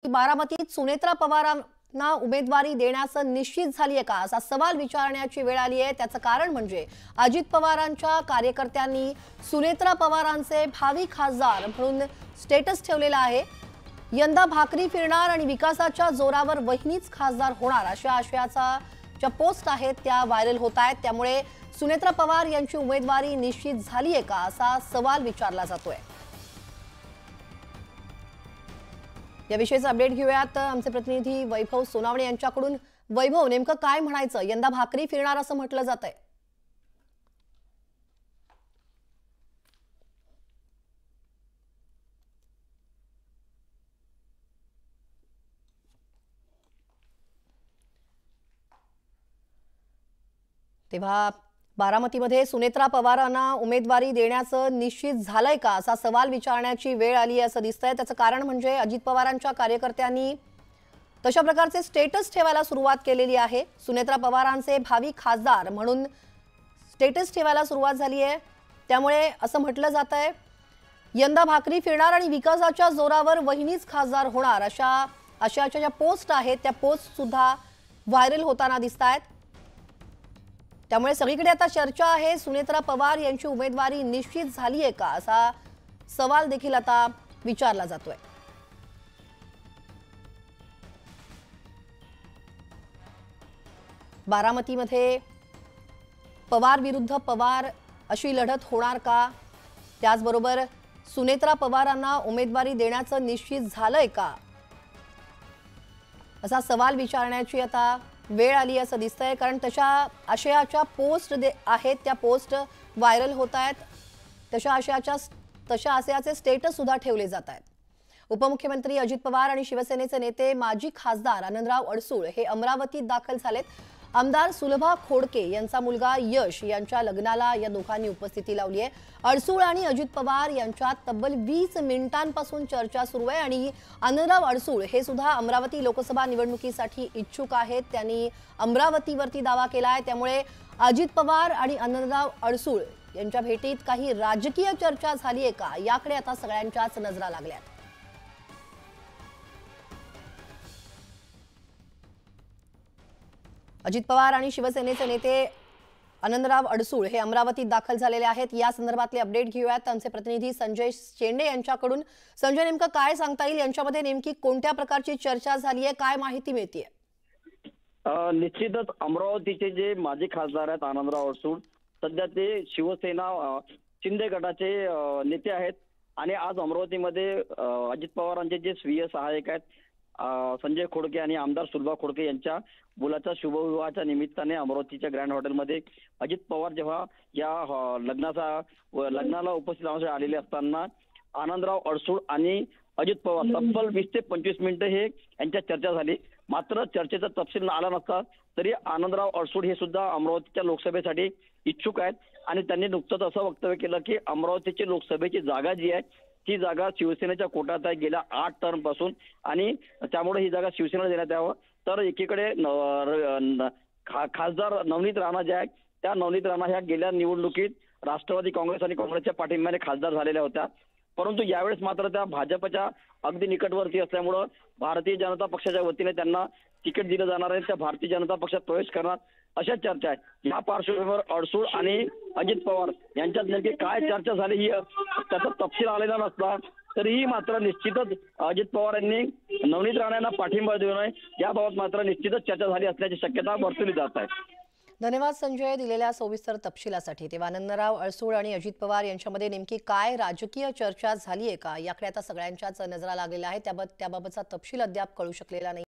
बारामतीत सुनेत्रा पवारांना उमेदवारी देण्याचं निश्चित झाली आहे का असा सवाल विचारण्याची वेळ आली आहे। त्याचं कारण म्हणजे अजित पवारांच्या कार्यकर्त्यांनी सुनेत्रा पवारांचे भावी खासदार म्हणून स्टेटस ठेवलेला आहे। यंदा भाकरी फिरणार आणि विकासाच्या जोरावर वहिनीच खासदार होणार अशा आशयाचा ज्या पोस्ट आहेत त्या व्हायरल होत आहेत। त्यामुळे सुनेत्रा पवार यांची उमेदवारी निश्चित झाली आहे का असा सवाल विचारला जातोय। याविषयीचा अपडेट घेऊयात आमचे प्रतिनिधी वैभव सोनावणे यांच्याकडून। वैभव, नेमकं काय म्हणायचं? यंदा भाकरी फिरणार असं म्हटलं जातंय। तेव्हा बारामतीमध्ये सुनेत्रा पवारांना उमेदवारी देण्याचं निश्चित झालंय का असा सवाल विचारण्याची वेळ आली आहे असं दिसतंय। त्याचं कारण म्हणजे अजित पवारांच्या कार्यकर्त्यांनी तशा प्रकारचे स्टेटस ठेवायला सुरुवात केलेली आहे। सुनेत्रा पवारांचे भावी खासदार म्हणून स्टेटस ठेवायला सुरुवात झाली आहे। त्यामुळे असं म्हटलं जातंय यंदा भाकरी फिरणार आणि विकासाच्या जोरावर वहिनीच खासदार होणार अशा आशयाच्या ज्या पोस्ट आहेत त्या पोस्ट सुद्धा व्हायरल होताना दिसतायत। त्यामुळे सगळीकडे आता चर्चा आहे सुनेत्रा पवार यांची उमेदवारी निश्चित झाली आहे का असा सवाल देखील आता विचारला जातोय। बारामतीमध्ये पवार विरुद्ध पवार अशी लढत होणार का? त्याचबरोबर सुनेत्रा पवारांना उमेदवारी देण्याचं निश्चित झालंय का असा सवाल विचारण्याची आता वेळ आली असं दिसतंय। कारण तशा आशयाच्या पोस्ट आहेत त्या पोस्ट व्हायरल होत आहेत। तशा आशयाचे स्टेटस सुद्धा ठेवले जात आहेत। उपमुख्यमंत्री अजित पवार आणि शिवसेनेचे नेते माजी खासदार आनंदराव अडसूळ हे अमरावतीत दाखल झालेत। आमदार सुलभा खोडके यांचा मुलगा यश यांच्या लग्नाला या दोघांनी उपस्थिती लावली आहे। अडसूळ आणि अजित पवार यांच्यात तब्बल 20 मिनिटांपासून चर्चा सुरू आहे आणि आनंदराव अडसूळ हे सुद्धा अमरावती लोकसभा निवडणुकीसाठी इच्छुक आहेत। त्यांनी अमरावतीवरती दावा केला आहे। त्यामुळे अजित पवार आणि आनंदराव अडसूळ यांच्या भेटीत काही राजकीय चर्चा झाली आहे का याकडे आता सगळ्यांच्याच नजरा लागल्यात। अजित पवार आणि शिवसेनेचे नेते आनंदराव अडसूळ हे अमरावतीत दाखल झालेले आहेत। या संदर्भातले अपडेट घेऊयात आमचे प्रतिनिधी संजय चेंडे यांच्याकडून। संजय, नेमकं काय सांगता येईल? यांच्यामध्ये नेमकी कोणत्या प्रकारची चर्चा झाली आहे? काय माहिती मिळतेय? निश्चितच अमरावतीचे जे माजी खासदार आहेत आनंदराव अडसूळ सध्या ते शिवसेना शिंदे गटाचे नेते आहेत आणि आज अमरावतीमध्ये अजित पवारांचे जे स्वीय सहाय्यक आहेत संजय खोडके आणि आमदार सुलभा खोडके यांच्या मुलाच्या शुभविवाहाच्या निमित्ताने अमरावतीच्या ग्रँड हॉटेलमध्ये अजित पवार जेव्हा या लग्नाला उपस्थित राहण्यासाठी आलेले असताना आनंदराव अडसूळ आणि अजित पवार तब्बल 20 ते 25 मिनिटं हे यांच्यात चर्चा झाली। मात्र चर्चेचा तपशील आला नसता तरी आनंदराव अडसूळ हे सुद्धा अमरावतीच्या लोकसभेसाठी इच्छुक आहेत आणि त्यांनी नुकतंच असं वक्तव्य केलं की अमरावतीची लोकसभेची जागा जी आहे ती जागा शिवसेनेच्या कोट्यात आहे गेल्या 8 टर्म पासून आणि त्यामुळे ही जागा शिवसेनेला देण्यात यावं। तर एकीकडे खासदार नवनीत राणा जे आहेत त्या नवनीत राणा ह्या गेल्या निवडणुकीत राष्ट्रवादी काँग्रेस आणि काँग्रेसच्या पाठिंब्याने खासदार झालेल्या होत्या, परंतु यावेळेस मात्र त्या भाजपच्या अगदी निकटवर्ती असल्यामुळं भारतीय जनता पक्षाच्या वतीने त्यांना तिकीट दिलं जाणार आहे। त्या भारतीय जनता पक्षात प्रवेश करणार अशा चर्चा आहेत। या पार्श्वभूमीवर अडसूळ आणि अजित पवार यांच्यात नेमकी काय चर्चा झाली ही त्याचा तपशील आलेला नसला तरीही मात्र निश्चितच अजित पवार यांनी नवनीत राणांना पाठिंबा देऊ नये याबाबत मात्र निश्चितच चर्चा झाली असल्याची शक्यता वर्तवली जात आहे। धन्यवाद संजय दिलेल्या सविस्तर तपशिलासाठी। तेव्हा आनंदराव अडसूळ आणि अजित पवार यांच्यामध्ये नेमकी काय राजकीय चर्चा झाली आहे का याकडे आता सगळ्यांच्याच नजरा लागलेल्या आहे। त्याबाबतचा तपशील अद्याप कळू शकलेला नाही।